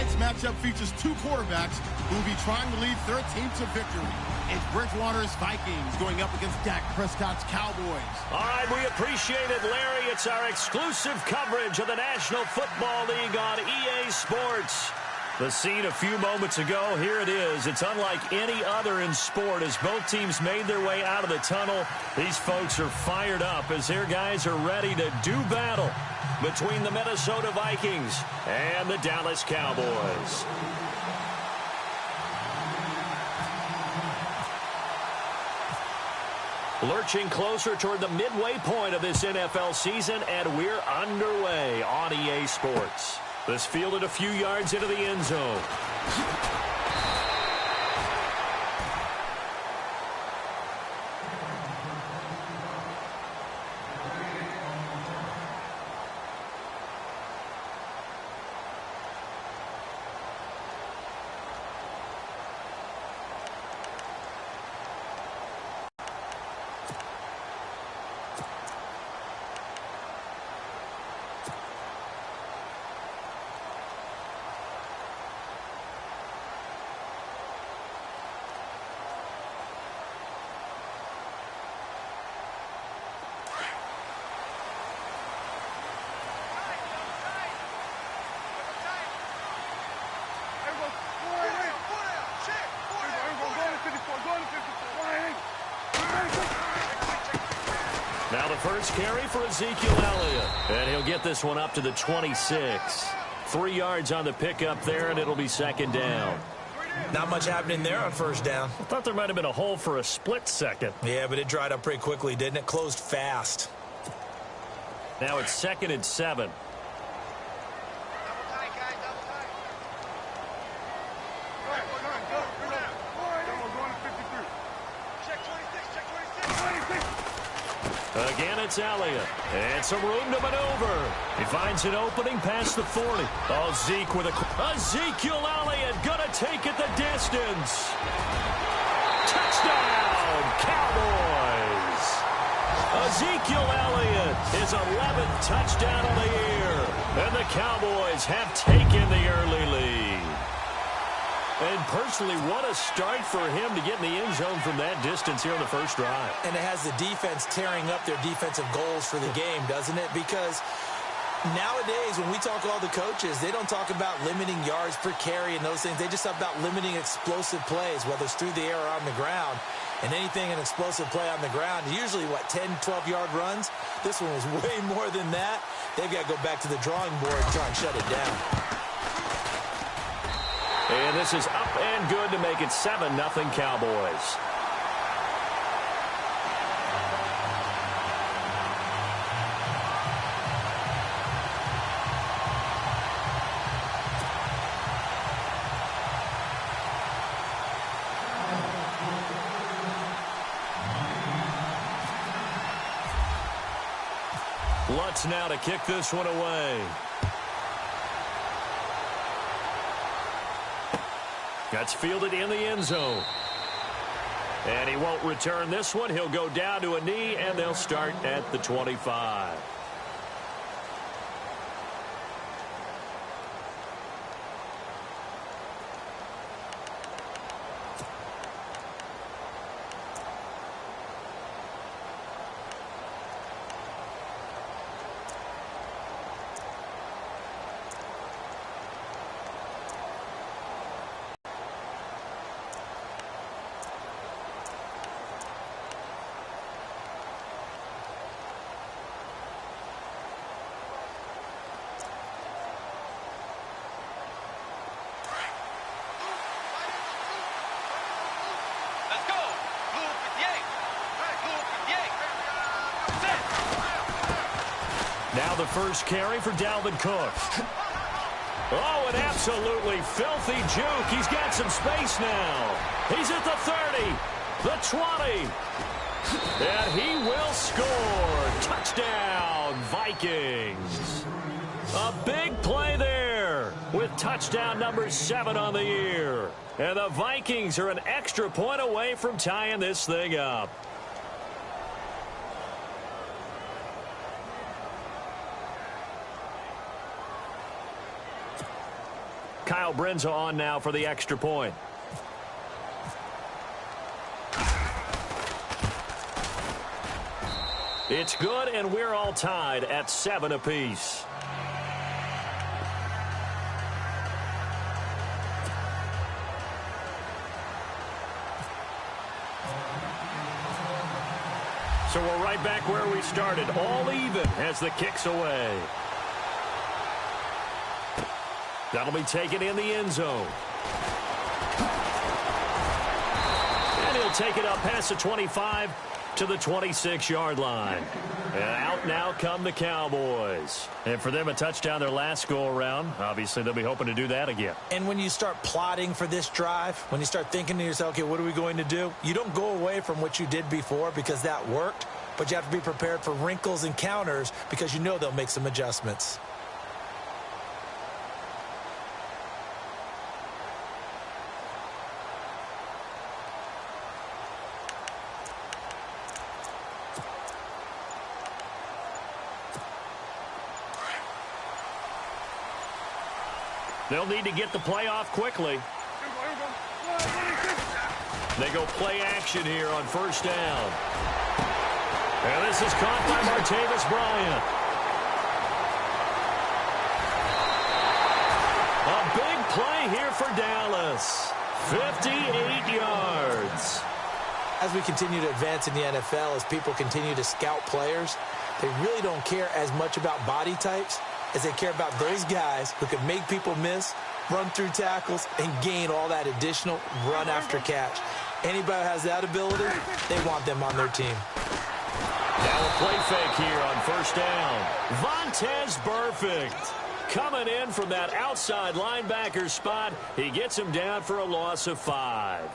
Tonight's matchup features two quarterbacks who will be trying to lead their team to victory. It's Bridgewater's Vikings going up against Dak Prescott's Cowboys. All right, we appreciate it, Larry. It's our exclusive coverage of the National Football League on EA Sports. The scene a few moments ago, here it is. It's unlike any other in sport as both teams made their way out of the tunnel. These folks are fired up as their guys are ready to do battle between the Minnesota Vikings and the Dallas Cowboys. Lurching closer toward the midway point of this NFL season, and we're underway on EA Sports. This fielded a few yards into the end zone. Now the first carry for Ezekiel Elliott. And he'll get this one up to the 26. 3 yards on the pickup there, and it'll be second down. Not much happening there on first down. I thought there might have been a hole for a split second. Yeah, but it dried up pretty quickly, didn't it? Closed fast. Now it's 2nd and 7. Again, it's Elliott. And some room to maneuver. He finds an opening past the 40. Oh, Zeke with Ezekiel Elliott gonna take it the distance. Touchdown, Cowboys. Ezekiel Elliott, his 11th touchdown of the year. And the Cowboys have taken the early lead. And personally, what a start for him to get in the end zone from that distance here on the first drive. And it has the defense tearing up their defensive goals for the game, doesn't it? Because nowadays, when we talk to all the coaches, they don't talk about limiting yards per carry and those things. They just talk about limiting explosive plays, whether it's through the air or on the ground. And anything an explosive play on the ground, usually, 10, 12-yard runs? This one was way more than that. They've got to go back to the drawing board and try and shut it down. And this is up and good to make it 7-0 Cowboys. Lutz now to kick this one away. That's fielded in the end zone. And he won't return this one. He'll go down to a knee, and they'll start at the 25. Now the first carry for Dalvin Cook. Oh, an absolutely filthy juke. He's got some space now. He's at the 30, the 20. And he will score. Touchdown, Vikings. A big play there with touchdown number 7 on the year. And the Vikings are an extra point away from tying this thing up. Kyle Brinza on now for the extra point. It's good, and we're all tied at 7 apiece. So we're right back where we started, all even as the kick's away. That'll be taken in the end zone. And he'll take it up past the 25 to the 26-yard line. And out now come the Cowboys. And for them, a touchdown their last go-around. Obviously, they'll be hoping to do that again. And when you start plotting for this drive, when you start thinking to yourself, okay, what are we going to do? You don't go away from what you did before because that worked, but you have to be prepared for wrinkles and counters because you know they'll make some adjustments. They'll need to get the play off quickly. They go play action here on first down. And this is caught by Martavis Bryant. A big play here for Dallas. 58 yards. As we continue to advance in the NFL, as people continue to scout players, they really don't care as much about body types as they care about those guys who can make people miss, run through tackles, and gain all that additional run after catch. Anybody who has that ability, they want them on their team. Now a play fake here on first down. Vontaze Burfict coming in from that outside linebacker spot. He gets him down for a loss of 5.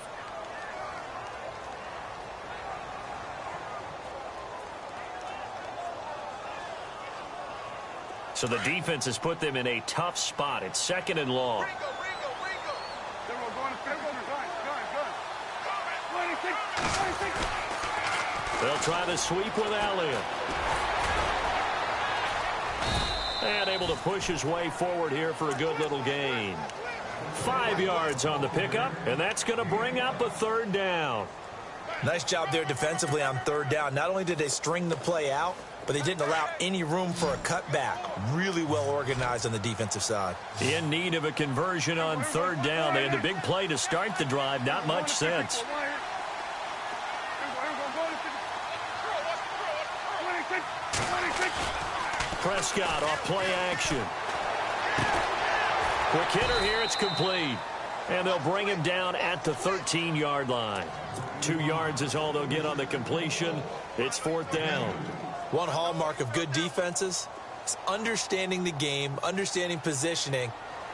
So the defense has put them in a tough spot. It's 2nd and long. They'll try the sweep with Elliott. And able to push his way forward here for a good little gain. 5 yards on the pickup, and that's going to bring up a 3rd down. Nice job there defensively on 3rd down. Not only did they string the play out, but they didn't allow any room for a cutback. Really well organized on the defensive side. In need of a conversion on 3rd down. They had the big play to start the drive. Not much sense. Prescott off play action. Quick hitter here. It's complete. And they'll bring him down at the 13-yard line. 2 yards is all they'll get on the completion. It's 4th down. One hallmark of good defenses is understanding the game, understanding positioning,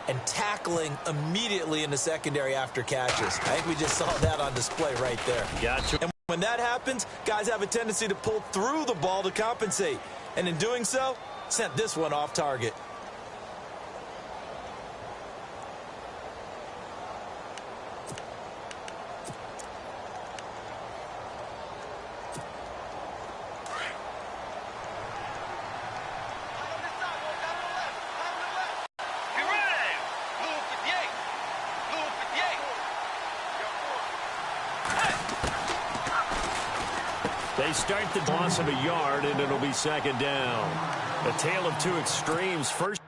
and tackling immediately in the secondary after catches. I think we just saw that on display right there. Gotcha. And when that happens, guys have a tendency to pull through the ball to compensate. And in doing so, sent this one off target. They start the loss of a yard, and it'll be 2nd down. A tale of two extremes. First.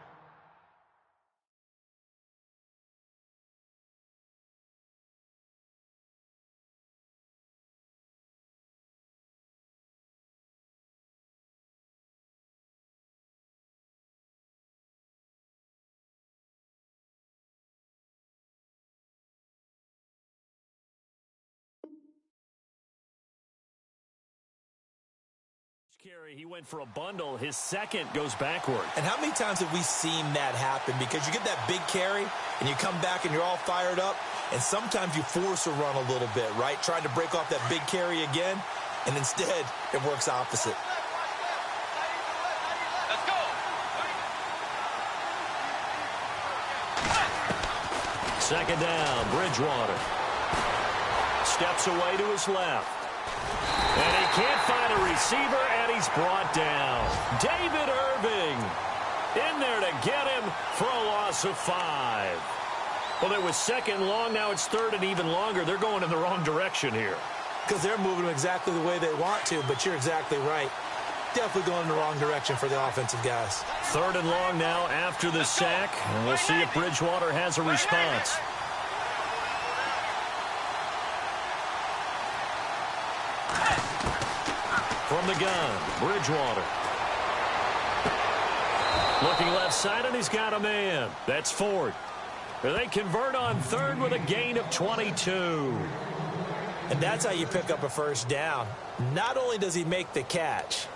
Carry, he went for a bundle. His 2nd goes backward. And how many times have we seen that happen? Because you get that big carry, and you come back, and you're all fired up, and sometimes you force a run a little bit, right? Trying to break off that big carry again, and instead, it works opposite. Let's go. 2nd down, Bridgewater. Steps away to his left. And he can't find a receiver, and he's brought down. David Irving in there to get him for a loss of 5. Well, it was second and long. Now it's third and even longer. They're going in the wrong direction here. Because they're moving them exactly the way they want to, but you're exactly right. Definitely going in the wrong direction for the offensive guys. Third and long now after the sack, and we'll see if Bridgewater has a response. From the gun, Bridgewater. Looking left side, and he's got a man. That's Ford. They convert on third with a gain of 22. And that's how you pick up a first down. Not only does he make the catch,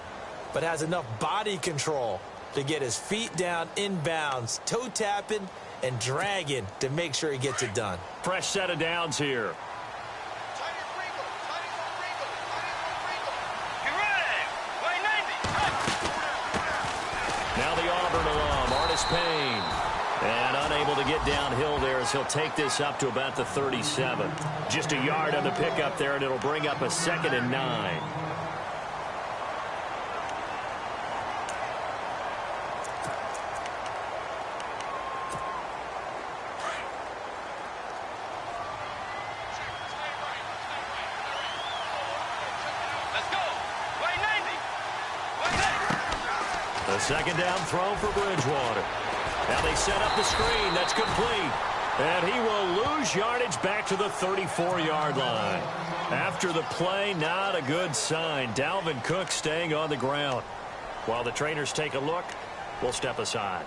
but has enough body control to get his feet down inbounds, toe tapping and dragging to make sure he gets it done. Fresh set of downs here. Now the Auburn alum, Artis Payne. And unable to get downhill there as he'll take this up to about the 37. Just a yard on the pickup there, and it'll bring up a 2nd and 9. The second down throw for Bridgewater. Now they set up the screen. That's complete. And he will lose yardage back to the 34-yard line. After the play, not a good sign. Dalvin Cook staying on the ground. While the trainers take a look, we'll step aside.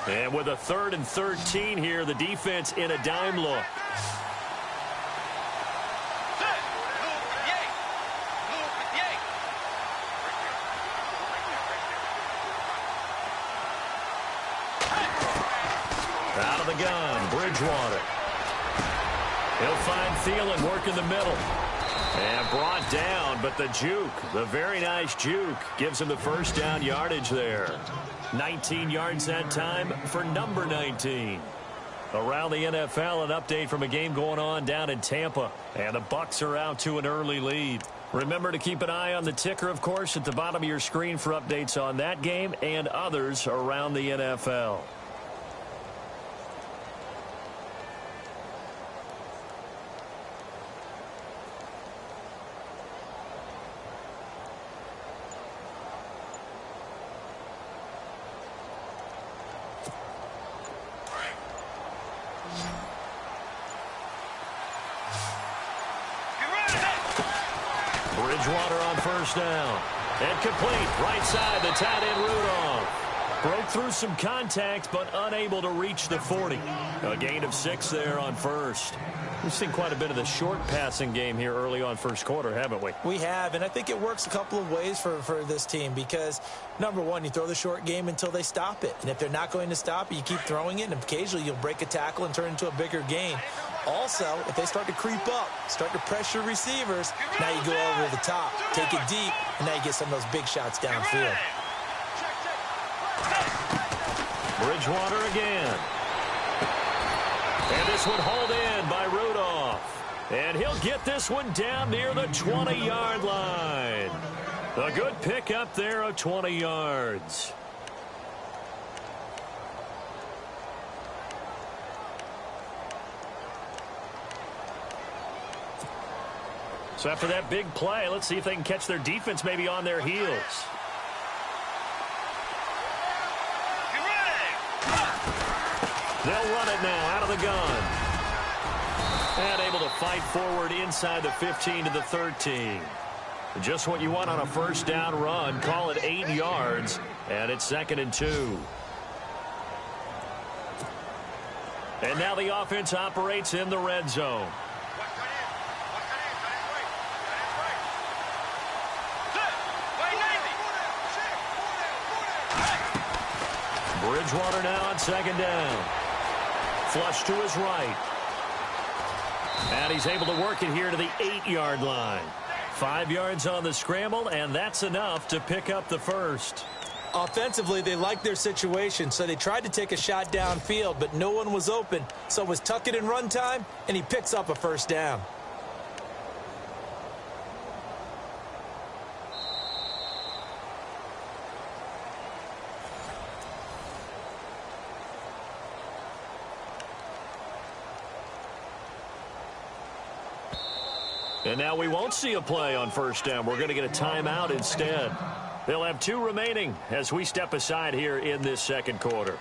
And with a 3rd and 13 here, the defense in a dime look. Out of the gun, Bridgewater. He'll find Thielen work in the middle. And brought down, but the juke, the very nice juke, gives him the first down yardage there. 19 yards that time for number 19. Around the NFL, an update from a game going on down in Tampa. And the Bucs are out to an early lead. Remember to keep an eye on the ticker, of course, at the bottom of your screen for updates on that game and others around the NFL. Bridgewater on first down. And complete. Right side, the tight end Rudolph. Broke through some contact, but unable to reach the 40. A gain of 6 there on first. We've seen quite a bit of the short passing game here early on first quarter, haven't we? We have, and I think it works a couple of ways for this team because, number one, you throw the short game until they stop it. And if they're not going to stop it, you keep throwing it, and occasionally you'll break a tackle and turn it into a bigger gain. Also, if they start to creep up, start to pressure receivers, now you go over the top, take it deep, and now you get some of those big shots downfield. Bridgewater again. And this one hauled in by Rudolph. And he'll get this one down near the 20-yard line. A good pickup there of 20 yards. So after that big play, let's see if they can catch their defense maybe on their heels. They'll run it now out of the gun. And able to fight forward inside the 15 to the 13. Just what you want on a first down run. Call it 8 yards. And it's 2nd and 2. And now the offense operates in the red zone. Bridgewater now on 2nd down. Flush to his right. And he's able to work it here to the 8-yard line. 5 yards on the scramble, and that's enough to pick up the first. Offensively, they liked their situation, so they tried to take a shot downfield, but no one was open. So it was tuck it in run time, and he picks up a first down. And now we won't see a play on first down. We're going to get a timeout instead. They'll have 2 remaining as we step aside here in this second quarter.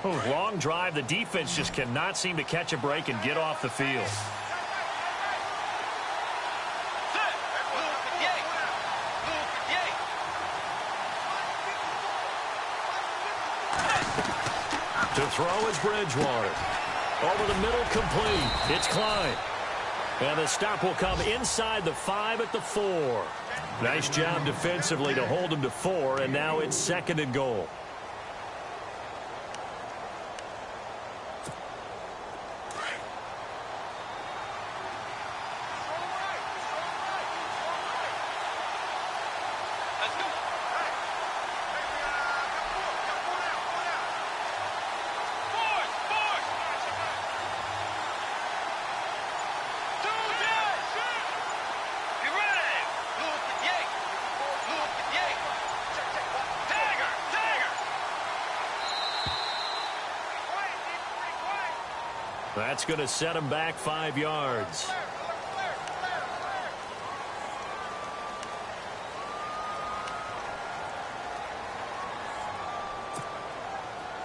Long drive. The defense just cannot seem to catch a break and get off the field. To throw is Bridgewater. Over the middle, complete. It's Klein. And the stop will come inside the 5 at the 4. Nice job defensively to hold him to 4, and now it's 2nd and goal. That's going to set him back 5 yards.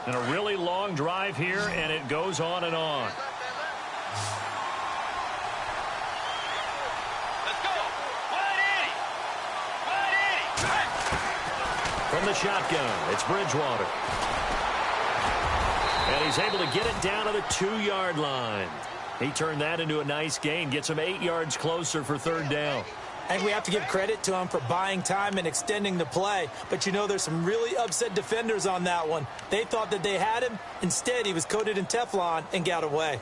And a really long drive here, and it goes on and on. Let's go. 180. From the shotgun, it's Bridgewater. And he's able to get it down to the 2-yard line. He turned that into a nice gain, gets him 8 yards closer for 3rd down. I think we have to give credit to him for buying time and extending the play. But, you know, there's some really upset defenders on that one. They thought that they had him. Instead, he was coated in Teflon and got away.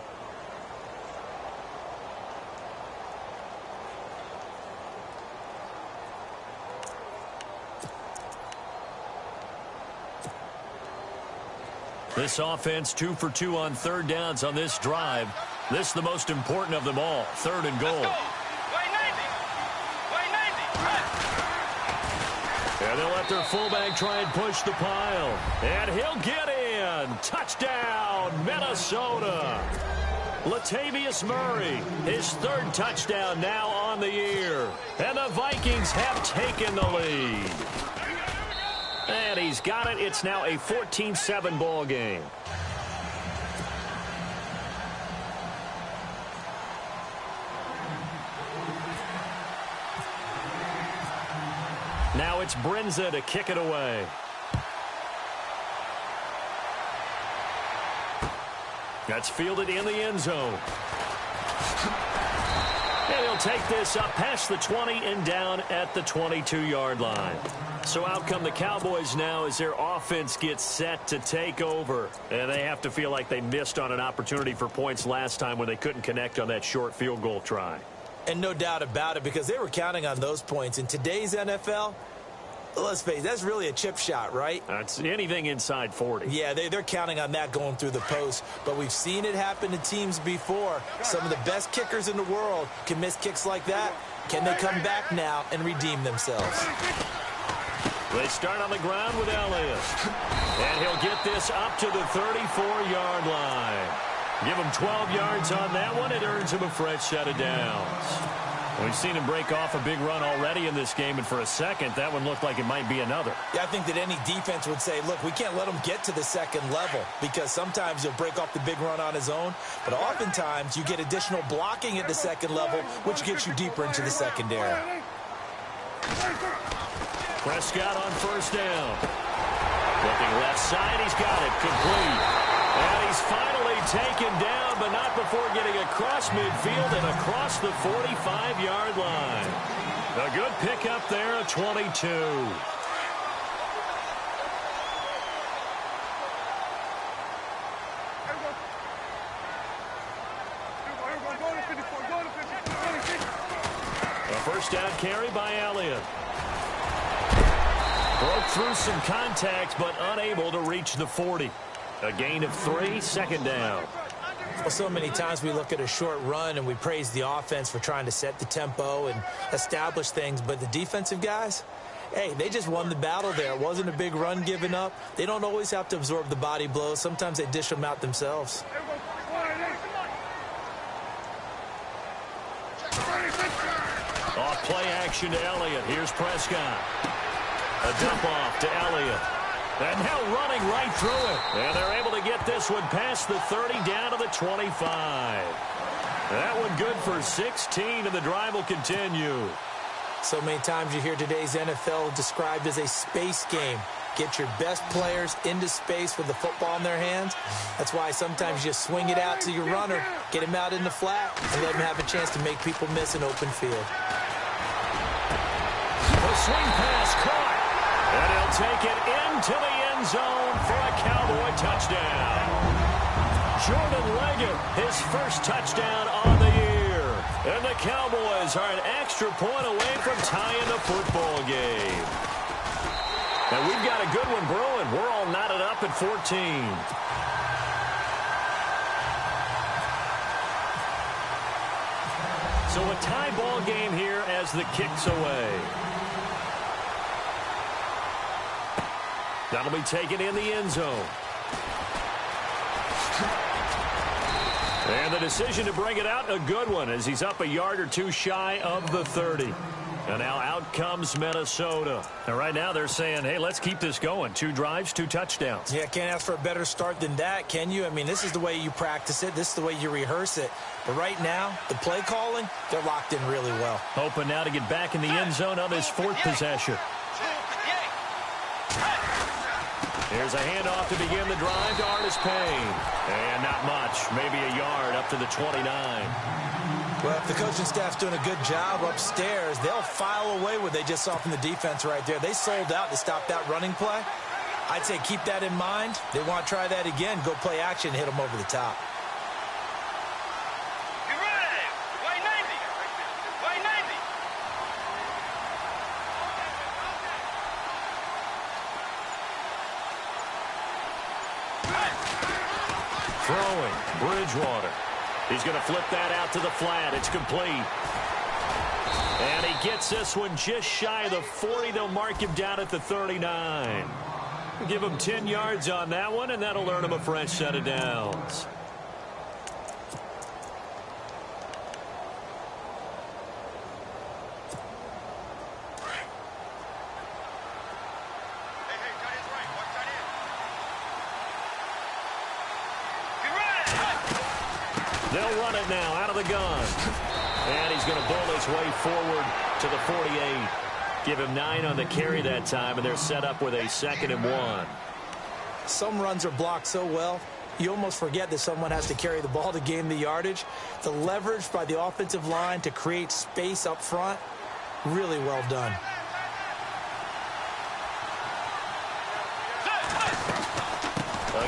This offense 2 for 2 on 3rd downs on this drive. This is the most important of them all. 3rd and goal. And they'll let their fullback try and push the pile. And he'll get in. Touchdown, Minnesota. Latavius Murray, his 3rd touchdown now on the year. And the Vikings have taken the lead. And he's got it. It's now a 14-7 ball game. Now it's Brinza to kick it away. That's fielded in the end zone. And he'll take this up past the 20 and down at the 22-yard line. So out come the Cowboys now as their offense gets set to take over. And they have to feel like they missed on an opportunity for points last time when they couldn't connect on that short field goal try. And no doubt about it, because they were counting on those points. In today's NFL, let's face it, that's really a chip shot, right? That's anything inside 40. Yeah, they're counting on that going through the post. But we've seen it happen to teams before. Some of the best kickers in the world can miss kicks like that. Can they come back now and redeem themselves? They start on the ground with Elliott. And he'll get this up to the 34-yard line. Give him 12 yards on that one. It earns him a fresh set of downs. We've seen him break off a big run already in this game, and for a second, that one looked like it might be another. Yeah, I think that any defense would say, look, we can't let him get to the second level, because sometimes he'll break off the big run on his own, but oftentimes you get additional blocking at the second level, which gets you deeper into the secondary. Prescott on first down. Looking left side, he's got it, complete. And he's finally taken down, but not before getting across midfield and across the 45-yard line. A good pickup there at 22. A first down carry by Elliott. Broke through some contact, but unable to reach the 40. A gain of 3, second down. Well, so many times we look at a short run and we praise the offense for trying to set the tempo and establish things, but the defensive guys, hey, they just won the battle there. It wasn't a big run given up. They don't always have to absorb the body blows. Sometimes they dish them out themselves. Off play action to Elliott. Here's Prescott. A dump off to Elliott. And now running right through it. And they're able to get this one past the 30 down to the 25. That one good for 16, and the drive will continue. So many times you hear today's NFL described as a space game. Get your best players into space with the football in their hands. That's why sometimes you just swing it out to your runner, get him out in the flat, and let him have a chance to make people miss an open field. The swing pass caught. And he'll take it into the end zone for a Cowboy touchdown. Jordan Leggett, his first touchdown on the year. And the Cowboys are an extra point away from tying the football game. And we've got a good one brewing. We're all knotted up at 14. So a tie ball game here as the kick's away. That'll be taken in the end zone. And the decision to bring it out, a good one, as he's up a yard or two shy of the 30. And now out comes Minnesota. And right now they're saying, hey, let's keep this going. 2 drives, 2 touchdowns. Yeah, can't ask for a better start than that, can you? I mean, this is the way you practice it. This is the way you rehearse it. But right now, the play calling, they're locked in really well. Hoping now to get back in the end zone on his 4th possession. Here's a handoff to begin the drive to Artis Payne. And not much, maybe a yard up to the 29. Well, if the coaching staff's doing a good job upstairs, they'll file away what they just saw from the defense right there. They sold out to stop that running play. I'd say keep that in mind. They want to try that again, go play action, hit them over the top. Throwing, Bridgewater. He's going to flip that out to the flat. It's complete. And he gets this one just shy of the 40. They'll mark him down at the 39. We'll give him 10 yards on that one, and that'll earn him a fresh set of downs. They'll run it now out of the gun. And he's going to bowl his way forward to the 48. Give him 9 on the carry that time, and they're set up with a 2nd and 1. Some runs are blocked so well, you almost forget that someone has to carry the ball to gain the yardage. The leverage by the offensive line to create space up front, really well done.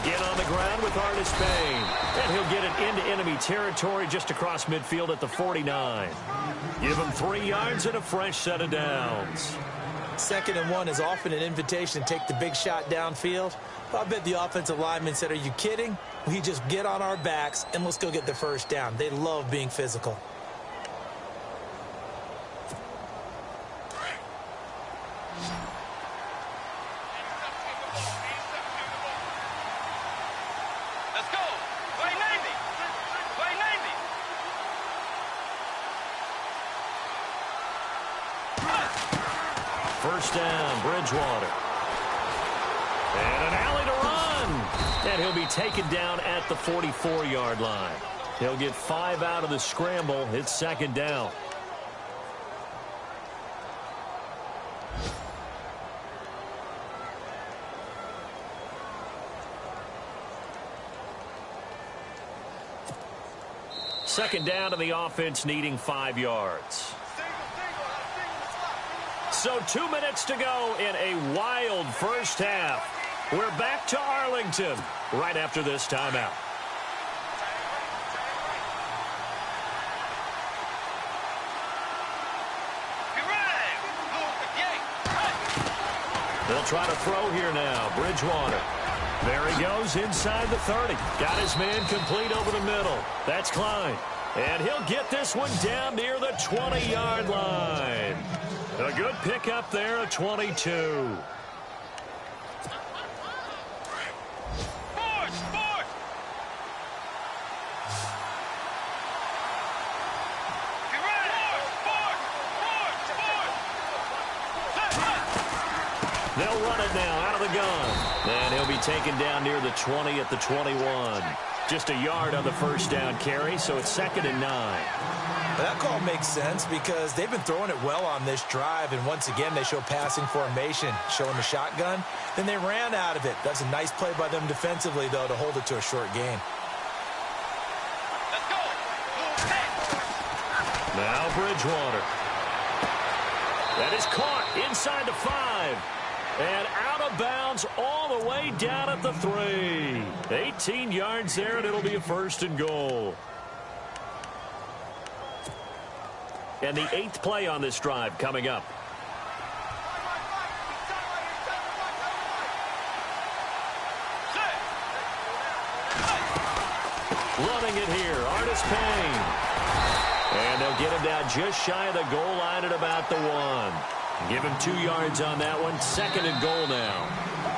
Again on the ground with Artis Payne. And he'll get it into enemy territory just across midfield at the 49. Give him 3 yards and a fresh set of downs. 2nd and 1 is often an invitation to take the big shot downfield. I bet the offensive lineman said, are you kidding? We just get on our backs and let's go get the first down. They love being physical. First down, Bridgewater. And an alley to run. And he'll be taken down at the 44-yard line. He'll get 5 out of the scramble. It's 2nd down. Second down, and the offense needing 5 yards. So 2 minutes to go in a wild first half. We're back to Arlington right after this timeout. They'll try to throw here now. Bridgewater. There he goes inside the 30. Got his man complete over the middle. That's Klein. And he'll get this one down near the 20-yard line. A good pickup there, a 22. They'll run it now out of the gun. And he'll be taken down near the 20 at the 21. Just a yard on the first down carry, so it's 2nd and 9. That call makes sense because they've been throwing it well on this drive, and once again they show passing formation, showing the shotgun. Then they ran out of it. That's a nice play by them defensively, though, to hold it to a short gain. Let's go. Now Bridgewater. That is caught inside the 5. And out of bounds all the way down at the 3. 18 yards there, and it'll be a 1st and goal. And the 8th play on this drive coming up. Running it here, Artis Payne. And they'll get him down just shy of the goal line at about the 1. Give him 2 yards on that one. 2nd and goal now.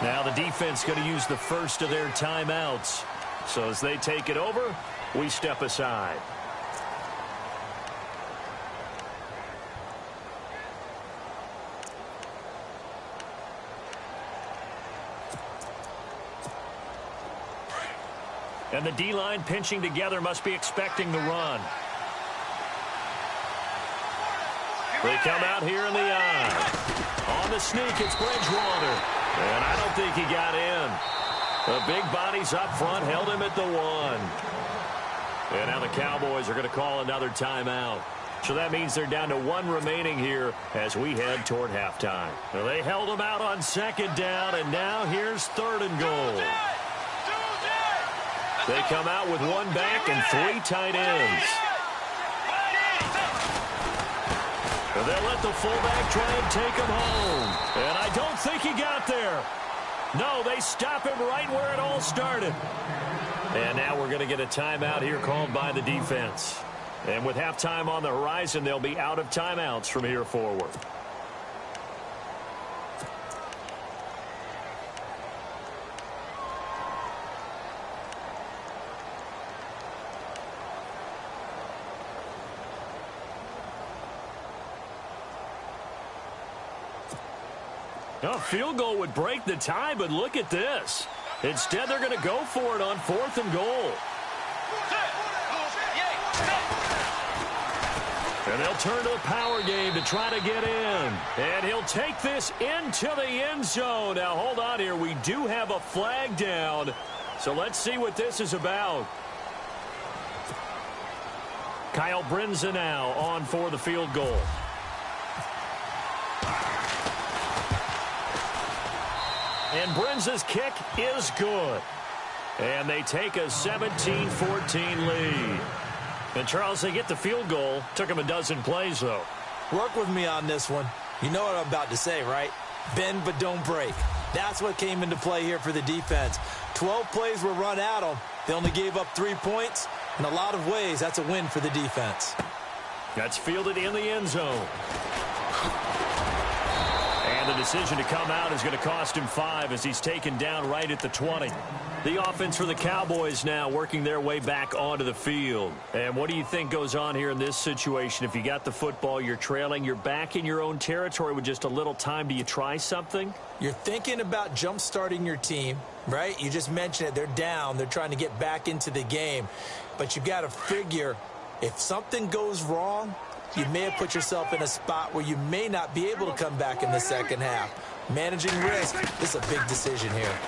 Now the defense going to use the first of their timeouts. So as they take it over, we step aside. And the D-line pinching together must be expecting the run. They come out here in the eye. On the sneak, it's Bridgewater. And I don't think he got in. The big bodies up front held him at the 1. And now the Cowboys are going to call another timeout. So that means they're down to 1 remaining here as we head toward halftime. Well, they held him out on 2nd down, and now here's 3rd and goal. They come out with 1 back and 3 tight ends. And they'll let the fullback try and take him home. And I don't think he got there. No, they stop him right where it all started. And now we're going to get a timeout here called by the defense. And with halftime on the horizon, they'll be out of timeouts from here forward. A field goal would break the tie, but look at this. Instead, they're going to go for it on 4th and goal. And they'll turn to the power game to try to get in. And he'll take this into the end zone. Now, hold on here. We do have a flag down. So let's see what this is about. Kyle Brinza now on for the field goal. And Brinza's kick is good. And they take a 17-14 lead. And, Charles, they get the field goal. Took them a dozen plays, though. Work with me on this one. You know what I'm about to say, right? Bend but don't break. That's what came into play here for the defense. 12 plays were run at them. They only gave up 3 points. In a lot of ways, that's a win for the defense. That's fielded in the end zone. And the decision to come out is going to cost him 5 as he's taken down right at the 20. The offense for the Cowboys now working their way back onto the field. And what do you think goes on here in this situation? If you got the football, you're trailing, you're back in your own territory with just a little time. Do you try something? You're thinking about jump-starting your team, right? You just mentioned it. They're down. They're trying to get back into the game. But you got to figure if something goes wrong, you may have put yourself in a spot where you may not be able to come back in the second half. Managing risk is a big decision here.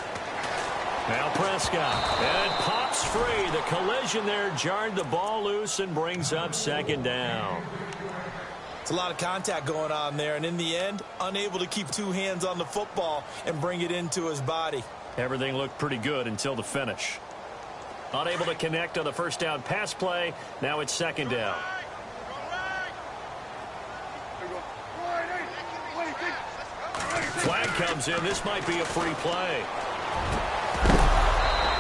Now Prescott, and it pops free. The collision there jarred the ball loose and brings up 2nd down. It's a lot of contact going on there, and in the end, unable to keep 2 hands on the football and bring it into his body. Everything looked pretty good until the finish. Unable to connect on the first down pass play. Now it's 2nd down. Flag comes in. This might be a free play.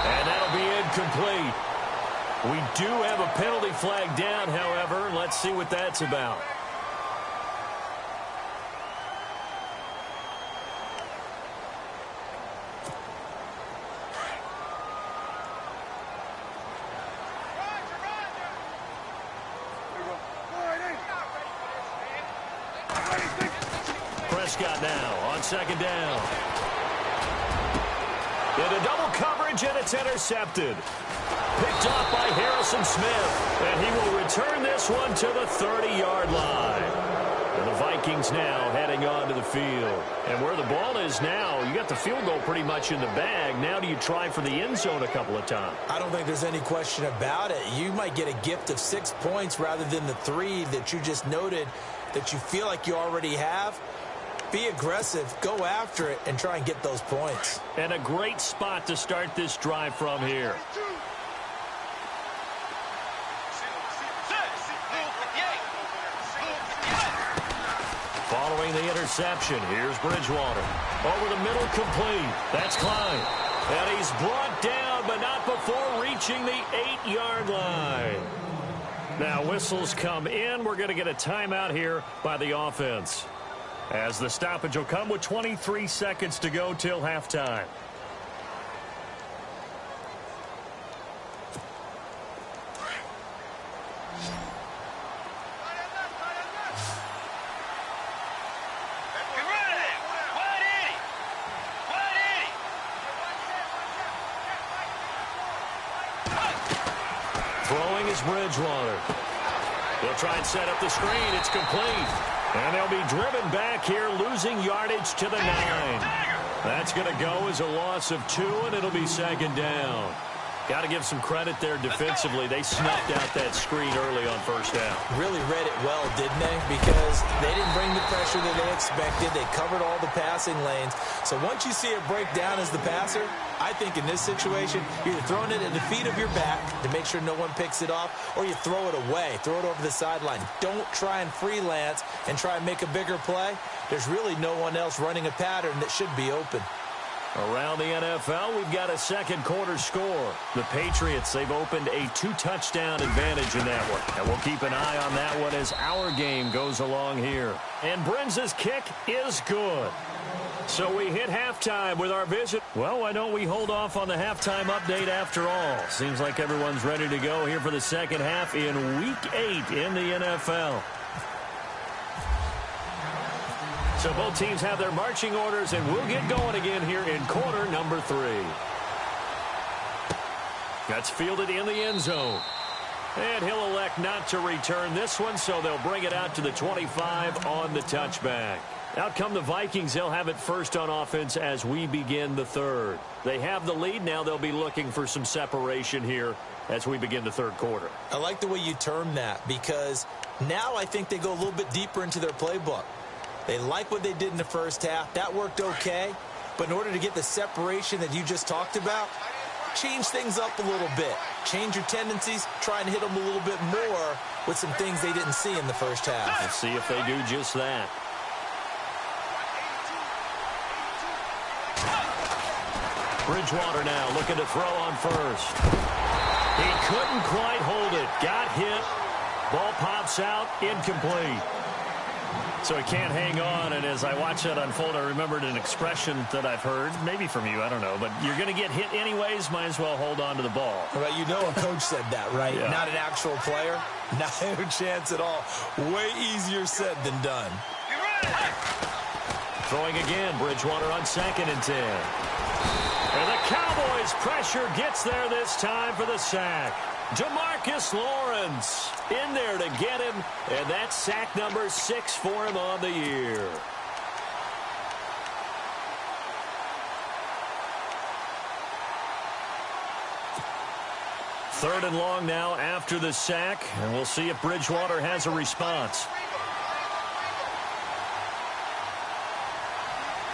And that'll be incomplete. We do have a penalty flag down, however. Let's see what that's about. Prescott now on second down. Into double coverage, and it's intercepted. Picked off by Harrison Smith, and he will return this one to the 30-yard line. And the Vikings now heading onto the field. And where the ball is now, you got the field goal pretty much in the bag. Now do you try for the end zone a couple of times? I don't think there's any question about it. You might get a gift of 6 points rather than the 3 that you just noted that you feel like you already have. Be aggressive, go after it, and try and get those points. And a great spot to start this drive from here. Following the interception, here's Bridgewater. Over the middle, complete. That's Klein. And he's brought down, but not before reaching the 8-yard line. Now whistles come in. We're going to get a timeout here by the offense, as the stoppage will come with 23 seconds to go till halftime. Throwing is Bridgewater. They'll try and set up the screen. It's complete. And they'll be driven back here, losing yardage to the 9. That's going to go as a loss of 2, and it'll be second down. Got to give some credit there defensively. They snuffed out that screen early on first down. Really read it well, didn't they? Because they didn't bring the pressure that they expected. They covered all the passing lanes. So once you see it break down as the passer, I think in this situation, you're either throwing it at the feet of your back to make sure no one picks it off, or you throw it away, throw it over the sideline. Don't try and freelance and try and make a bigger play. There's really no one else running a pattern that should be open. Around the NFL, we've got a second quarter score. The Patriots, they've opened a 2-touchdown advantage in that one. And we'll keep an eye on that one as our game goes along here. And Brenza's kick is good. So we hit halftime with our visit. Well, why don't we hold off on the halftime update after all? Seems like everyone's ready to go here for the second half in Week 8 in the NFL. So both teams have their marching orders, and we'll get going again here in quarter number 3. That's fielded in the end zone. And he'll elect not to return this one, so they'll bring it out to the 25 on the touchback. Out come the Vikings. They'll have it first on offense as we begin the third. They have the lead. Now they'll be looking for some separation here as we begin the third quarter. I like the way you term that, because now I think they go a little bit deeper into their playbook. They like what they did in the first half. That worked okay. But in order to get the separation that you just talked about, change things up a little bit. Change your tendencies. Try and hit them a little bit more with some things they didn't see in the first half. We'll see if they do just that. Bridgewater now looking to throw on first. He couldn't quite hold it. Got hit. Ball pops out. Incomplete. So he can't hang on, and as I watch that unfold, I remembered an expression that I've heard, maybe from you, I don't know, but you're going to get hit anyways, might as well hold on to the ball. Well, you know a coach said that, right? Yeah. Not an actual player. Not a chance at all. Way easier said than done. Throwing again, Bridgewater on 2nd and 10. And the Cowboys' pressure gets there this time for the sack. Jamarcus Lawrence in there to get him, and that's sack number 6 for him on the year. Third and long now after the sack, and we'll see if Bridgewater has a response.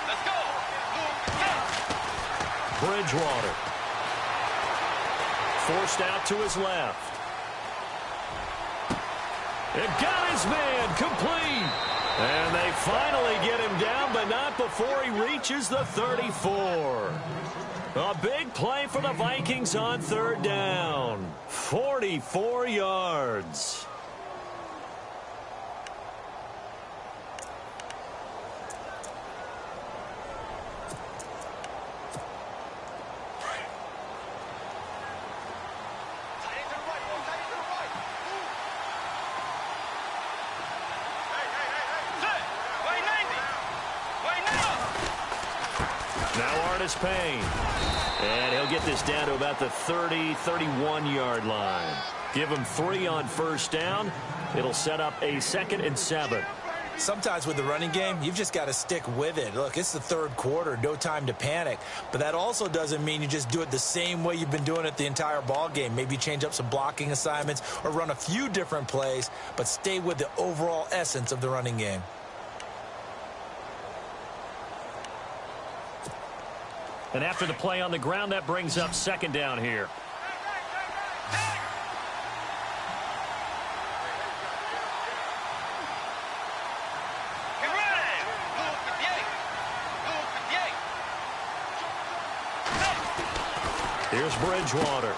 Let's go. Bridgewater. Forced out to his left. It got his man complete. And they finally get him down, but not before he reaches the 34. A big play for the Vikings on third down. 44 yards. Now Artis Payne. And he'll get this down to about the 30, 31-yard line. Give him 3 on first down. It'll set up a 2nd and 7. Sometimes with the running game, you've just got to stick with it. Look, it's the third quarter, no time to panic. But that also doesn't mean you just do it the same way you've been doing it the entire ball game. Maybe change up some blocking assignments or run a few different plays, but stay with the overall essence of the running game. And after the play on the ground, that brings up 2nd down here. Here's Bridgewater.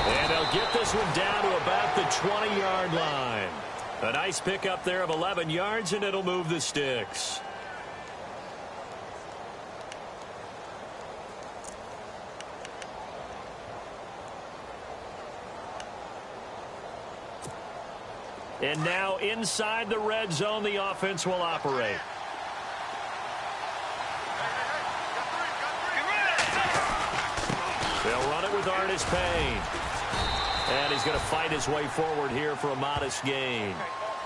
And they'll get this one down to about the 20-yard line. A nice pickup there of 11 yards, and it'll move the sticks. And now inside the red zone, the offense will operate. They'll run it with Artis Payne. And he's going to fight his way forward here for a modest gain.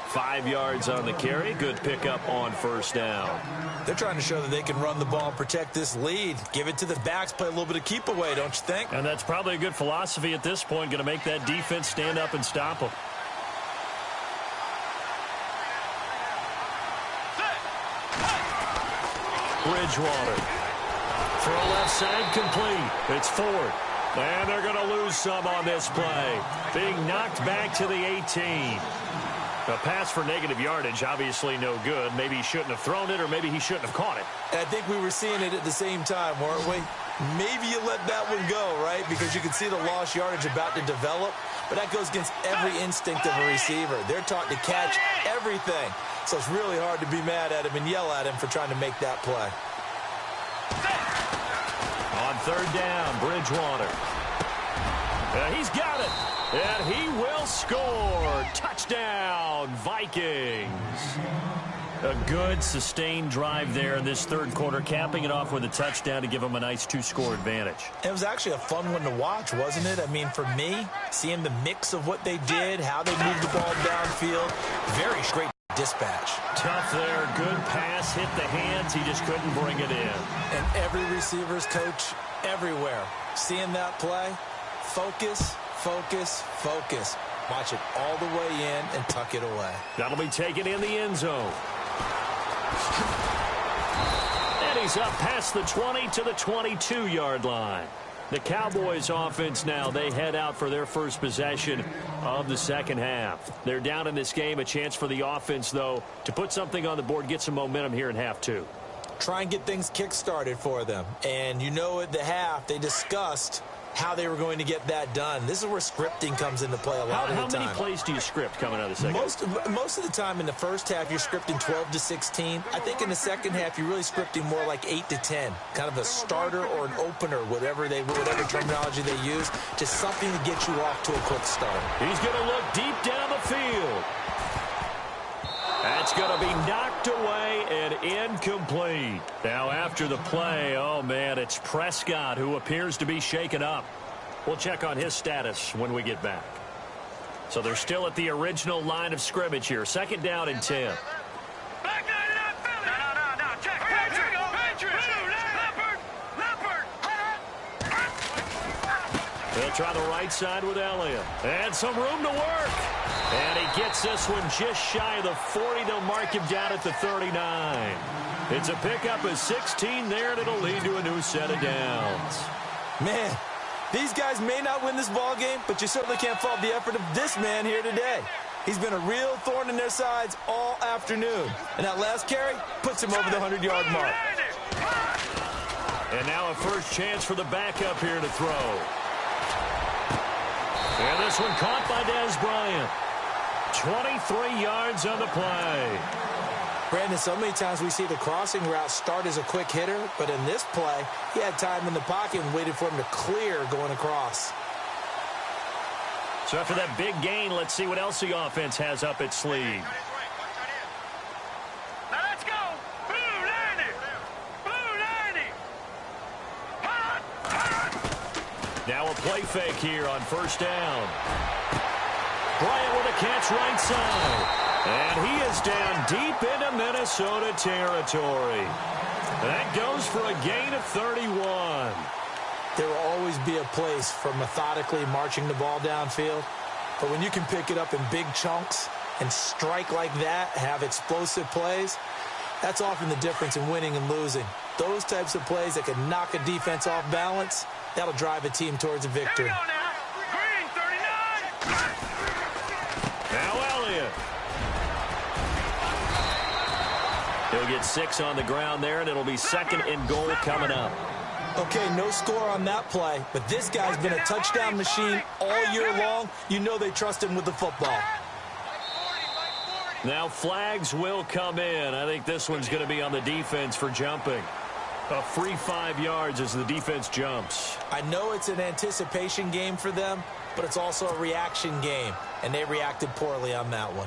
5 yards on the carry. Good pickup on first down. They're trying to show that they can run the ball and protect this lead. Give it to the backs, play a little bit of keep away, don't you think? And that's probably a good philosophy at this point. Going to make that defense stand up and stop them. Bridgewater. Throw left side complete. It's Ford. And they're going to lose some on this play. Being knocked back to the 18. A pass for negative yardage, obviously no good. Maybe he shouldn't have thrown it, or maybe he shouldn't have caught it. I think we were seeing it at the same time, weren't we? Maybe you let that one go, right? Because you can see the lost yardage about to develop. But that goes against every instinct of a receiver. They're taught to catch everything. So it's really hard to be mad at him and yell at him for trying to make that play. On third down, Bridgewater. He's got it. And he will score. Touchdown, Vikings. A good, sustained drive there in this third quarter, capping it off with a touchdown to give them a nice 2-score advantage. It was actually a fun one to watch, wasn't it? I mean, for me, seeing the mix of what they did, how they moved the ball downfield, very straight dispatch. Tough there, good pass, hit the hands, he just couldn't bring it in. And every receiver's coach everywhere, seeing that play, focus, focus, focus. Watch it all the way in and tuck it away. That'll be taken in the end zone. And he's up past the 20 to the 22-yard line. The Cowboys offense now, they head out for their first possession of the second half. They're down in this game. A chance for the offense, though, to put something on the board, get some momentum here in half two. Try and get things kick-started for them. And you know at the half, they discussed how they were going to get that done. This is where scripting comes into play a lot of the time. How many plays do you script coming out of the second half? Most of the time in the first half, you're scripting 12 to 16. I think in the second half, you're really scripting more like 8 to 10. Kind of a starter or an opener, whatever terminology they use. Just something to get you off to a quick start. He's going to look deep down the field. That's going to be knocked away and incomplete. Now after the play, oh man, it's Prescott who appears to be shaken up. We'll check on his status when we get back. So they're still at the original line of scrimmage here. Second down and 10. They'll try the right side with Elliott. And some room to work. And he gets this one just shy of the 40. They'll mark him down at the 39. It's a pickup of 16 there, and it'll lead to a new set of downs. Man, these guys may not win this ball game, but you certainly can't fault the effort of this man here today. He's been a real thorn in their sides all afternoon. And that last carry puts him over the 100-yard mark. And now a first chance for the backup here to throw. And this one caught by Dez Bryant. 23 yards on the play. Brandon, so many times we see the crossing route start as a quick hitter, but in this play, he had time in the pocket and waited for him to clear going across. So after that big gain, let's see what else the offense has up its sleeve. Now let's go. Now a play fake here on first down. Bryant with a catch right side. And he is down deep into Minnesota territory. That goes for a gain of 31. There will always be a place for methodically marching the ball downfield. But when you can pick it up in big chunks and strike like that, have explosive plays, that's often the difference in winning and losing. Those types of plays that can knock a defense off balance, that'll drive a team towards a victory. Here we go now. Green, 39. Now Elliott. He'll get 6 on the ground there, and it'll be second and goal coming up. Okay, no score on that play, but this guy's been a touchdown machine all year long. You know they trust him with the football. Now flags will come in. I think this one's going to be on the defense for jumping. A free 5 yards as the defense jumps. I know it's an anticipation game for them, but it's also a reaction game, and they reacted poorly on that one.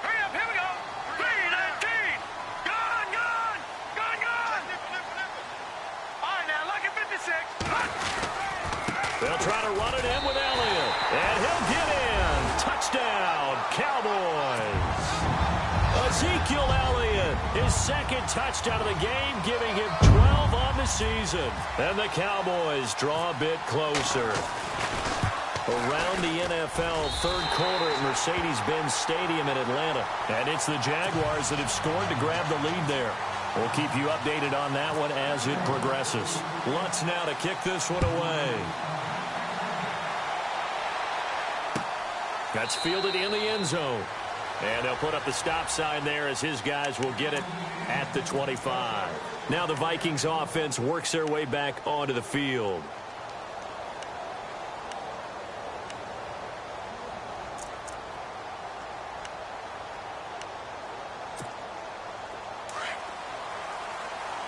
Hurry up, here we go. 3-19. Gone. All right, now, lucky 56. They'll try to run it in with Elliott. And he'll get in. Touchdown, Cowboys. Ezekiel Elliott, his second touchdown of the game, giving him 12 on the season. And the Cowboys draw a bit closer. Around the NFL, third quarter at Mercedes-Benz Stadium in Atlanta. And it's the Jaguars that have scored to grab the lead there. We'll keep you updated on that one as it progresses. Lutz now to kick this one away. That's fielded in the end zone. And they'll put up the stop sign there as his guys will get it at the 25. Now the Vikings offense works their way back onto the field.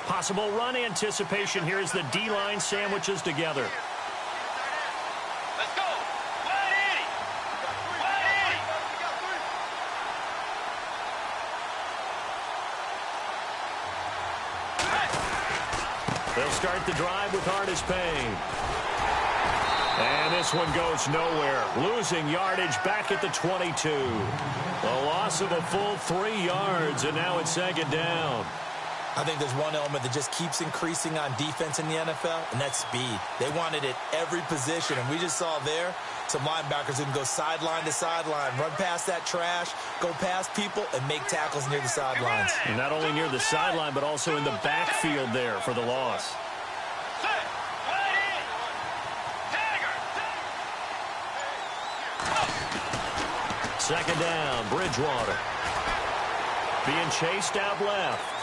Possible run anticipation here as the D-line sandwiches together. Let's go. 180. 180. They'll start the drive with Artis Payne. And this one goes nowhere. Losing yardage back at the 22. A loss of a full 3 yards, and now it's second down. I think there's one element that just keeps increasing on defense in the NFL, and that's speed. They want it at every position, and we just saw there some linebackers who can go sideline to sideline, run past that trash, go past people, and make tackles near the sidelines. And not only near the sideline, but also in the backfield there for the loss. Second down, Bridgewater. Being chased out left.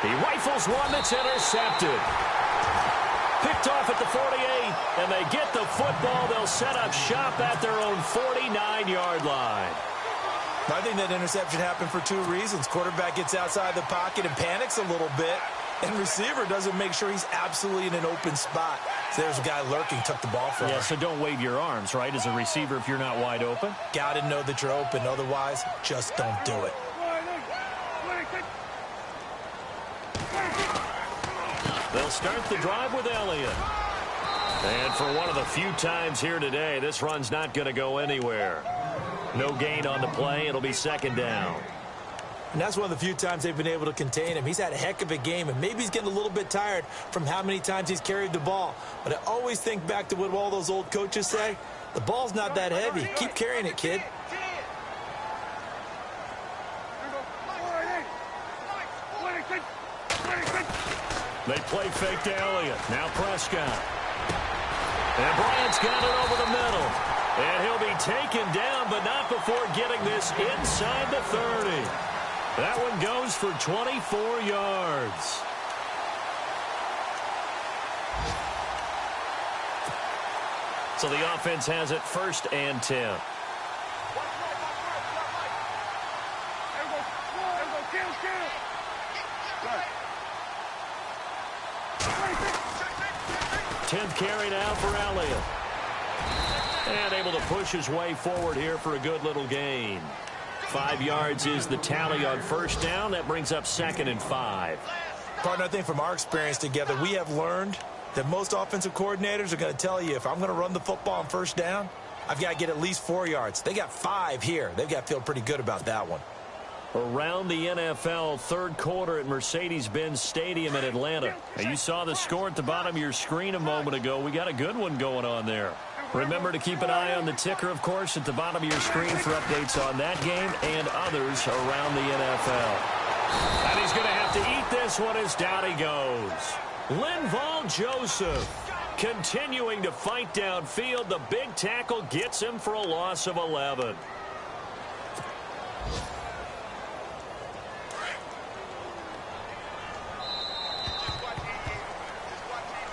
He rifles one that's intercepted. Picked off at the 48, and they get the football. They'll set up shop at their own 49-yard line. I think that interception happened for 2 reasons. Quarterback gets outside the pocket and panics a little bit, and receiver doesn't make sure he's absolutely in an open spot. So there's a guy lurking, took the ball from him. Yeah, so don't wave your arms, right, as a receiver if you're not wide open. Got to know that you're open. Otherwise, just don't do it. They'll start the drive with Elliott. And for one of the few times here today, this run's not going to go anywhere. No gain on the play. It'll be second down. And that's one of the few times they've been able to contain him. He's had a heck of a game, and maybe he's getting a little bit tired from how many times he's carried the ball. But I always think back to what all those old coaches say. The ball's not that heavy. Keep carrying it, kid. They play fake to Elliott. Now Prescott. And Bryant's got it over the middle. And he'll be taken down, but not before getting this inside the 30. That one goes for 24 yards. So the offense has it first and 10. 10th carry now for Elliott. And able to push his way forward here for a good little gain. 5 yards is the tally on first down. That brings up 2nd and 5. Partner, I think from our experience together, we have learned that most offensive coordinators are going to tell you, if I'm going to run the football on first down, I've got to get at least 4 yards. They got 5 here. They've got to feel pretty good about that one. Around the NFL, third quarter at Mercedes-Benz Stadium in Atlanta. Now, you saw the score at the bottom of your screen a moment ago. We got a good one going on there. Remember to keep an eye on the ticker, of course, at the bottom of your screen for updates on that game and others around the NFL. And he's going to have to eat this one as down he goes. Linval Joseph continuing to fight downfield. The big tackle gets him for a loss of 11.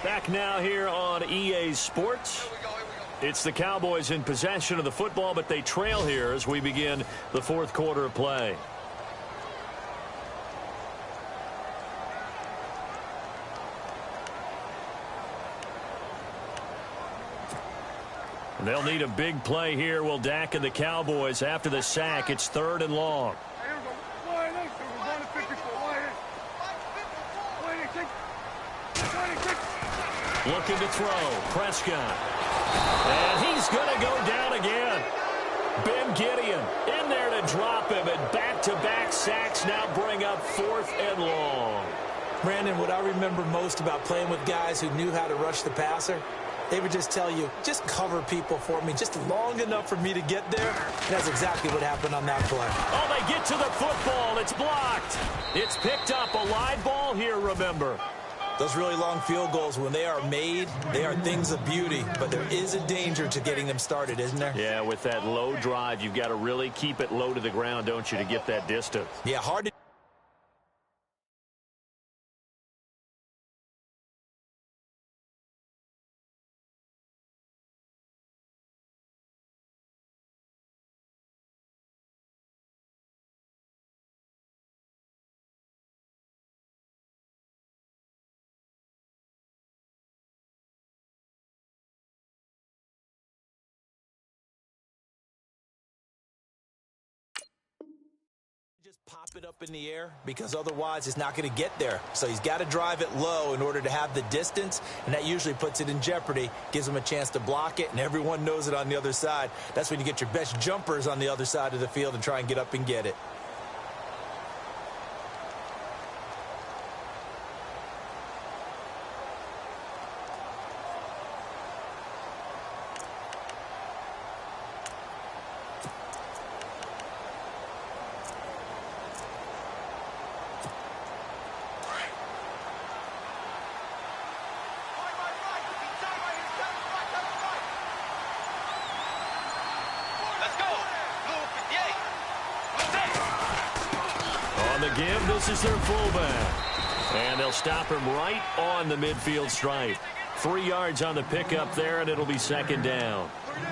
Back now here on EA Sports. It's the Cowboys in possession of the football, but they trail here as we begin the fourth quarter of play. And they'll need a big play here, will Dak and the Cowboys. After the sack, it's 3rd and long. Looking to throw. Prescott. And he's going to go down again. Ben Gideon in there to drop him. And back-to-back sacks now bring up 4th and long. Brandon, what I remember most about playing with guys who knew how to rush the passer, they would just tell you, just cover people for me just long enough for me to get there. And that's exactly what happened on that play. Oh, they get to the football. It's blocked. It's picked up. A live ball here, remember. Those really long field goals, when they are made, they are things of beauty. But there is a danger to getting them started, isn't there? Yeah, with that low drive, you've got to really keep it low to the ground, don't you, to get that distance. Yeah, hard to... just pop it up in the air, because otherwise it's not going to get there. So he's got to drive it low in order to have the distance, and that usually puts it in jeopardy, gives him a chance to block it, and everyone knows it on the other side. That's when you get your best jumpers on the other side of the field and try and get up and get it. Give. This is their fullback. And they'll stop him right on the midfield stripe. 3 yards on the pickup there, and it'll be 2nd down.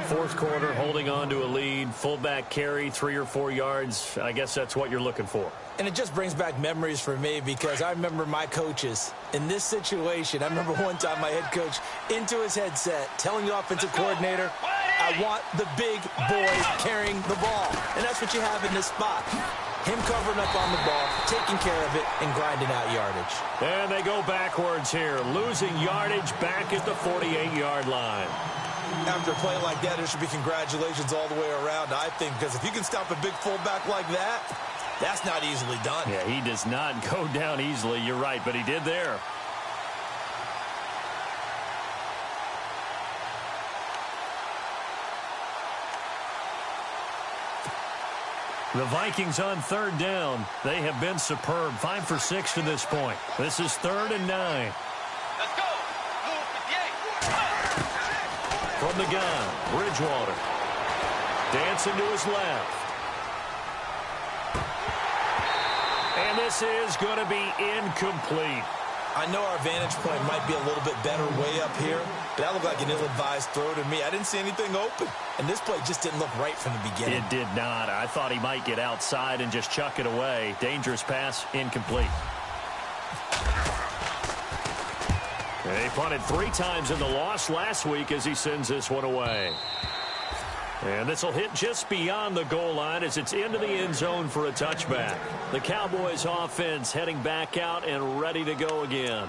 Fourth quarter, holding on to a lead. Fullback carry, 3 or 4 yards. I guess that's what you're looking for. And it just brings back memories for me, because I remember my coaches in this situation. I remember one time my head coach into his headset telling the offensive coordinator, I want the big boy carrying the ball. And that's what you have in this spot. Him covering up on the ball, taking care of it, and grinding out yardage. And they go backwards here, losing yardage back at the 48-yard line. After a play like that, there should be congratulations all the way around, I think, because if you can stop a big fullback like that, that's not easily done. Yeah, he does not go down easily. You're right, but he did there. The Vikings on 3rd down. They have been superb. 5 for 6 to this point. This is 3rd and 9. Let's go. From the gun, Bridgewater. Dancing to his left. And this is going to be incomplete. I know our vantage point might be a little bit better way up here, but that looked like an ill-advised throw to me. I didn't see anything open, and this play just didn't look right from the beginning. It did not. I thought he might get outside and just chuck it away. Dangerous pass, incomplete. He punted 3 times in the loss last week as he sends this one away. And this will hit just beyond the goal line as it's into the end zone for a touchback. The Cowboys offense heading back out and ready to go again.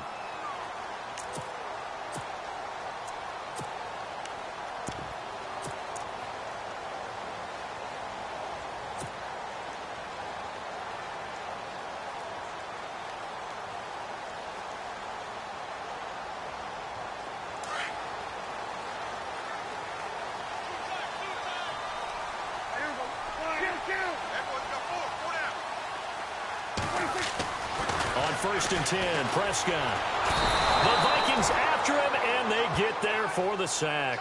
On 1st and 10, Prescott. The Vikings after him, and they get there for the sack.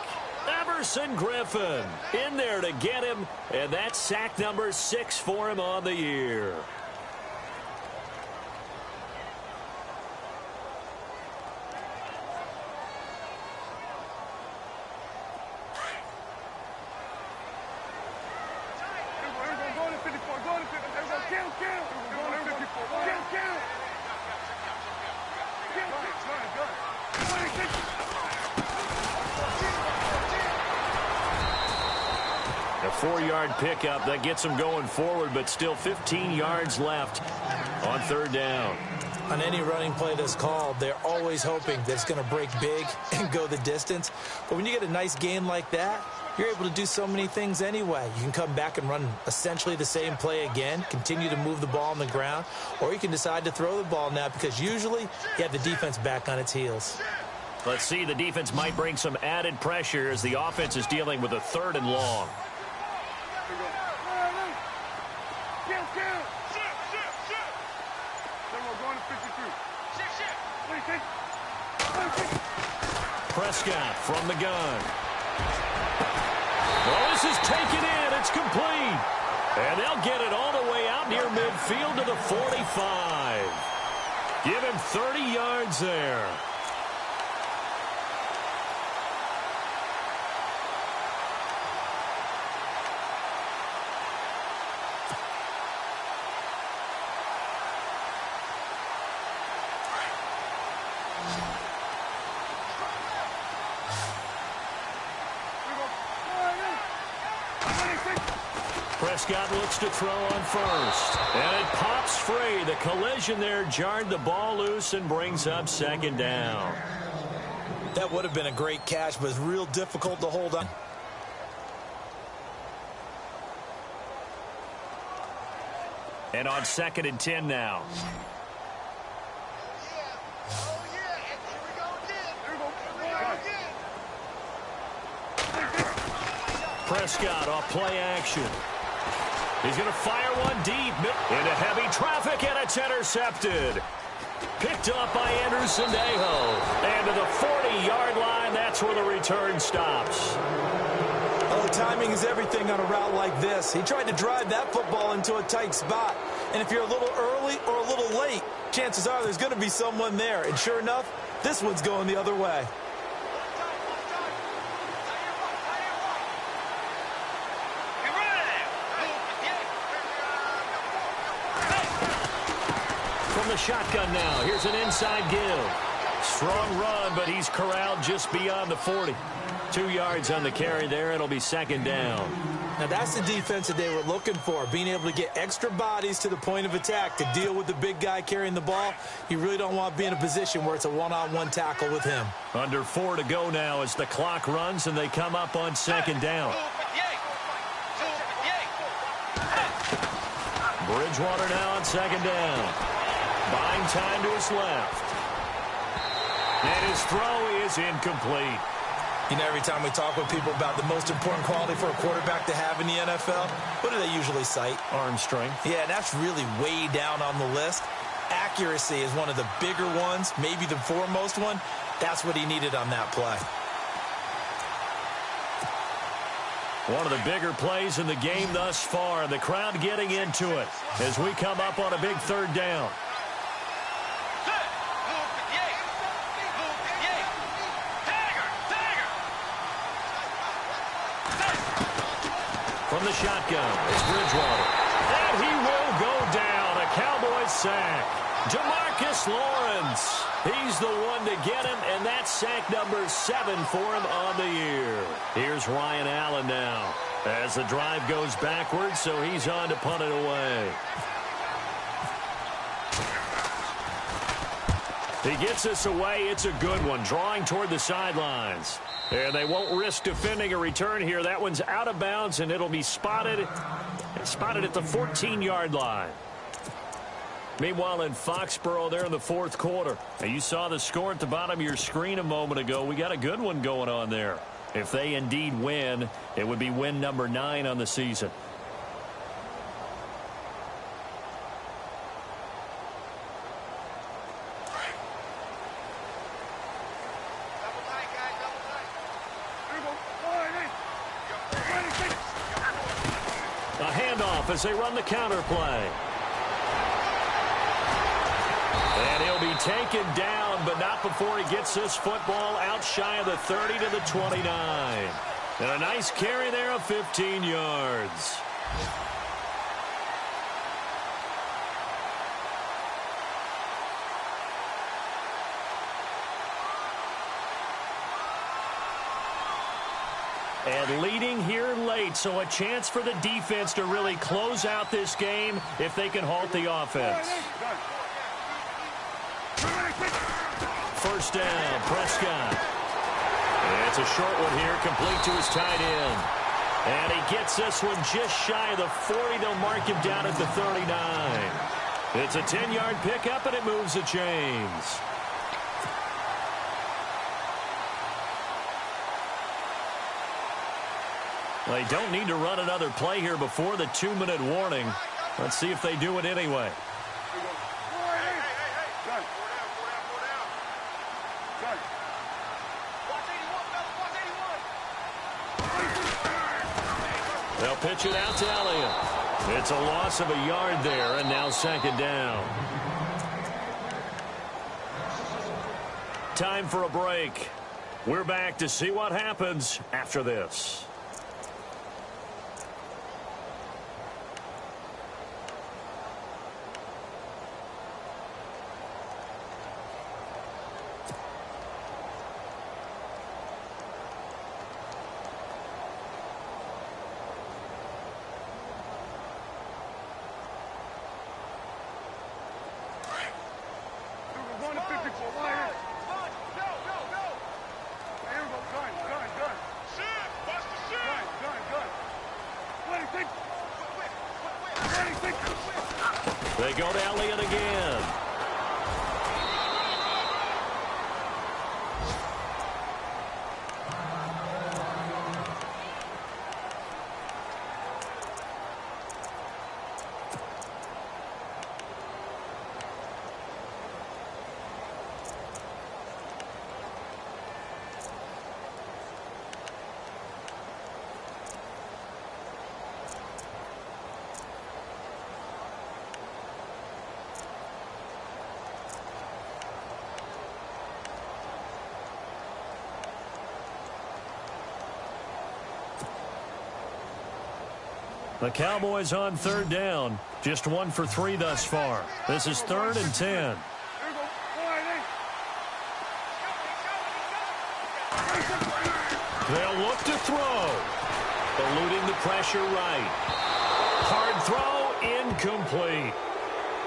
Everson Griffin in there to get him, and that's sack number 6 for him on the year. A 4-yard pickup that gets them going forward, but still 15 yards left on 3rd down. On any running play that's called, they're always hoping that it's going to break big and go the distance. But when you get a nice gain like that, you're able to do so many things anyway. You can come back and run essentially the same play again, continue to move the ball on the ground, or you can decide to throw the ball now because usually you have the defense back on its heels. Let's see, the defense might bring some added pressure as the offense is dealing with a 3rd and long. Prescott from the gun. Well, this is taken in. It's complete. And they'll get it all the way out near midfield to the 45. Give him 30 yards there. Prescott looks to throw on 1st. And it pops free. The collision there jarred the ball loose and brings up 2nd down. That would have been a great catch, but it's real difficult to hold on. And on 2nd and 10 now. Prescott off play action. He's going to fire one deep into heavy traffic, and it's intercepted. Picked up by Anderson Dejo. And to the 40-yard line, that's where the return stops. Oh, timing is everything on a route like this. He tried to drive that football into a tight spot. And if you're a little early or a little late, chances are there's going to be someone there. And sure enough, this one's going the other way. From the shotgun now, here's an inside give. Strong run, but he's corralled just beyond the 40. 2 yards on the carry there. It'll be 2nd down. Now that's the defense that they were looking for, being able to get extra bodies to the point of attack to deal with the big guy carrying the ball. You really don't want to be in a position where it's a one-on-one tackle with him. Under 4 to go now as the clock runs and they come up on 2nd down. Bridgewater now on 2nd down. Buying time to his left. And his throw is incomplete. You know, every time we talk with people about the most important quality for a quarterback to have in the NFL, what do they usually cite? Arm strength. Yeah, and that's really way down on the list. Accuracy is one of the bigger ones, maybe the foremost one. That's what he needed on that play. One of the bigger plays in the game thus far. The crowd getting into it as we come up on a big 3rd down. From the shotgun, it's Bridgewater. And he will go down. A Cowboys sack. Demarcus Lawrence. He's the one to get him, and that's sack number 7 for him on the year. Here's Ryan Allen now. As the drive goes backwards, so he's on to punt it away. He gets this away. It's a good one, drawing toward the sidelines. And they won't risk defending a return here. That one's out of bounds, and it'll be spotted at the 14-yard line. Meanwhile, in Foxborough, they're in the fourth quarter. Now, you saw the score at the bottom of your screen a moment ago. We got a good one going on there. If they indeed win, it would be win number 9 on the season. A handoff as they run the counter play. And he'll be taken down, but not before he gets this football out shy of the 30 to the 29. And a nice carry there of 15 yards. And leading here late, so a chance for the defense to really close out this game if they can halt the offense. First down, Prescott. And it's a short one here, complete to his tight end. And he gets this one just shy of the 40. They'll mark him down at the 39. It's a 10-yard pickup, and it moves the chains. They don't need to run another play here before the 2-minute warning. Let's see if they do it anyway. They'll pitch it out to Elliott. It's a loss of a yard there, and now second down. Time for a break. We're back to see what happens after this. They go to Elliott again. The Cowboys on third down. Just 1 for 3 thus far. This is 3rd and 10. They'll look to throw. Eluding the pressure right. Hard throw, incomplete.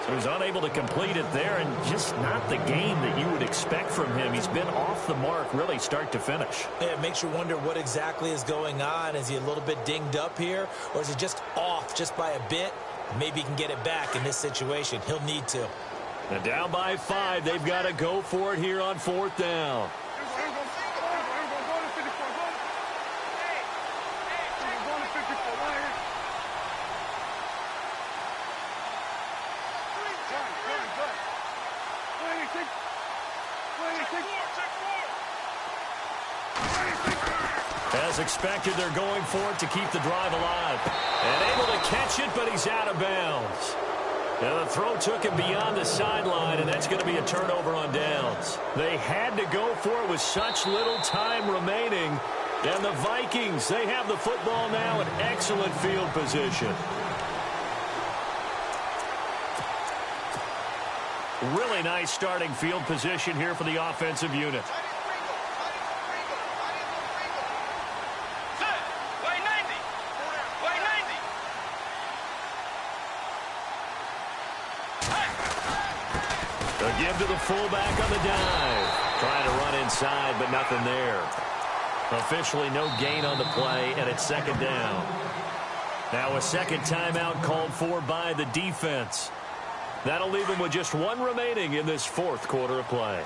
So he's unable to complete it there, and just not the game that you would expect from him. He's been off the mark really start to finish. Yeah, it makes you wonder what exactly is going on. Is he a little bit dinged up here, or is he just off just by a bit? Maybe he can get it back in this situation. He'll need to. And down by 5, they've got to go for it here on 4th down. As expected, they're going for it to keep the drive alive. And able to catch it, but he's out of bounds. Now the throw took him beyond the sideline, and that's going to be a turnover on downs. They had to go for it with such little time remaining. And the Vikings, they have the football now in excellent field position. Really nice starting field position here for the offensive unit. A give to the fullback on the dive. Trying to run inside, but nothing there. Officially no gain on the play, and it's second down. Now a second timeout called for by the defense. That'll leave them with just one remaining in this fourth quarter of play.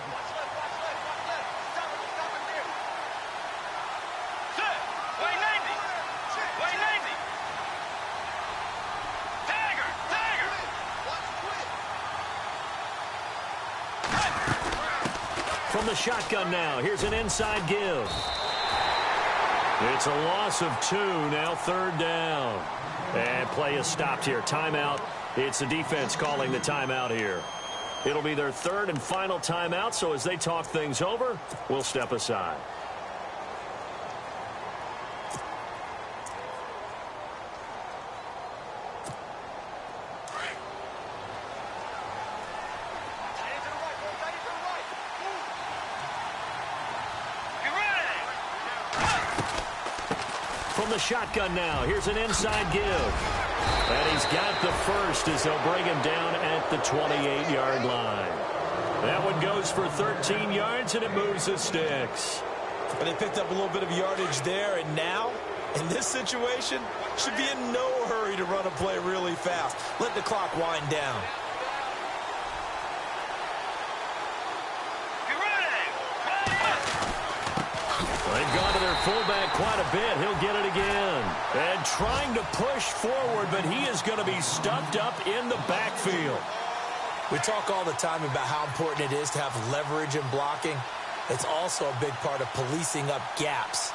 From the shotgun now, here's an inside give. It's a loss of 2, now third down. And play is stopped here. Timeout. It's the defense calling the timeout here. It'll be their third and final timeout, so as they talk things over, we'll step aside. From the shotgun now, here's an inside give. And he's got the first as they'll bring him down at the 28-yard line. That one goes for 13 yards, and it moves the sticks. But they picked up a little bit of yardage there, and now, in this situation, should be in no hurry to run a play really fast. Let the clock wind down. They've gone to their fullback quite a bit. He'll get it again. And trying to push forward, but he is going to be stuffed up in the backfield. We talk all the time about how important it is to have leverage in blocking. It's also a big part of policing up gaps.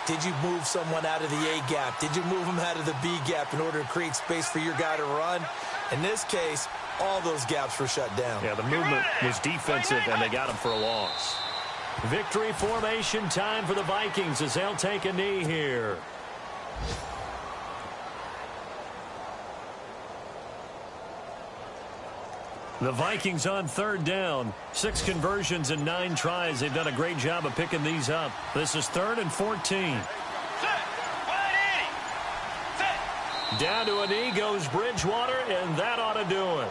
Did you move someone out of the A gap? Did you move them out of the B gap in order to create space for your guy to run? In this case, all those gaps were shut down. Yeah, the movement was defensive, and they got him for a loss. Victory formation time for the Vikings as they'll take a knee here. The Vikings on third down. 6 conversions and 9 tries. They've done a great job of picking these up. This is 3rd and 14. Down to a knee goes Bridgewater, and that ought to do it.